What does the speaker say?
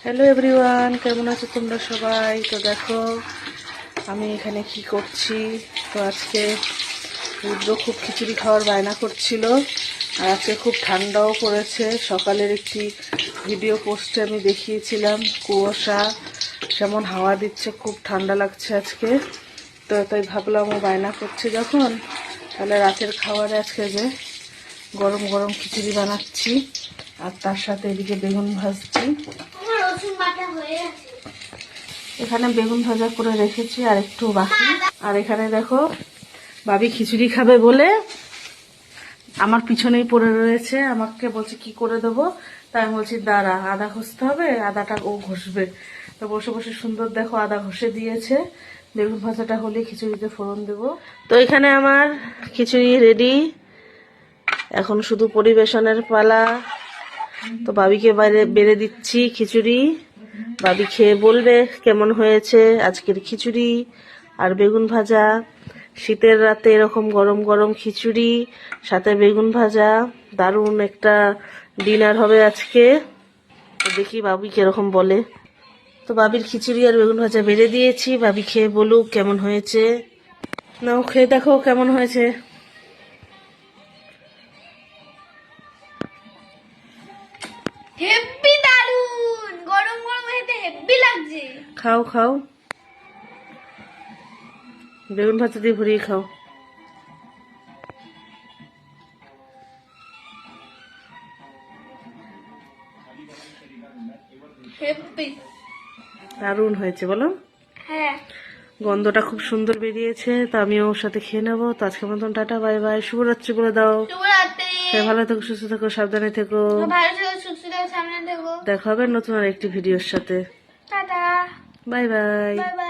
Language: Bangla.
হ্যালো এভরিওয়ান, কেমন আছো তোমরা সবাই? তো দেখো আমি এখানে কি করছি। তো আজকে রুদ্র খুব খিচুড়ি খাওয়ার বায়না করছিল, আর আজকে খুব ঠান্ডাও পড়েছে। সকালের একটি ভিডিও পোস্টে আমি দেখিয়েছিলাম কুয়াশা, যেমন হাওয়া দিচ্ছে, খুব ঠান্ডা লাগছে আজকে। তো তাই ভাবলাম ও বায়না করছে যখন, তাহলে রাতের খাবারে আজকে যে গরম গরম খিচুড়ি বানাচ্ছি, আর তার সাথে এদিকে বেগুন ভাজছি। এখানে বেগুন ভাজা করে রেখেছি আর একটু বাকি। আর এখানে দেখো ভাবি খিচুড়ি খাবে বলে আমার পিছনেই পড়ে রয়েছে, আমাকে বলছে কি করে দেবো। তাই আমি বলছি দাঁড়া, আদা ঘষতে হবে, আদাটা ও ঘষবে। তো বসে বসে সুন্দর দেখো আদা ঘষে দিয়েছে। বেগুন ভাজাটা হলে খিচুড়িতে ফোড়ন দেবো। তো এখানে আমার খিচুড়ি রেডি, এখন শুধু পরিবেশনের পালা। তো ভাবিকে বেড়ে দিচ্ছি খিচুড়ি, ভাবি খেয়ে বলবে কেমন হয়েছে আজকের খিচুড়ি আর বেগুন ভাজা। শীতের রাতে এরকম গরম গরম খিচুড়ি সাথে বেগুন ভাজা, দারুণ একটা ডিনার হবে আজকে। তো দেখি ভাবি কিরকম বলে। তো ভাবির খিচুড়ি আর বেগুন ভাজা বেড়ে দিয়েছি, ভাবি খেয়ে বলুক কেমন হয়েছে। নাও খেয়ে দেখো কেমন হয়েছে। হেব্বি দারুন, গরম গরম খেতে হেব্বি লাগছে। খাও খাও, বেগুন ভাজা দিয়ে ভরিয়ে খাও। হেব্বি দারুণ হয়েছে বলো। হ্যাঁ, গন্ধটা খুব সুন্দর বেরিয়েছে। তো আমিও ওর সাথে খেয়ে নেবো। তো আজকের মতন টাটা, বাই বাই, শুভরাত্রি বলে দাও। শুভরাত্রি। সবাই ভালো থেকো, সুস্থ থেকো, সাবধানে থেকো। ভালো থেকো, সুস্থ থেকো, সামনে থেকো। দেখা হবে নতুন আর একটি ভিডিওর সাথে। Tata, bye bye. Bye bye.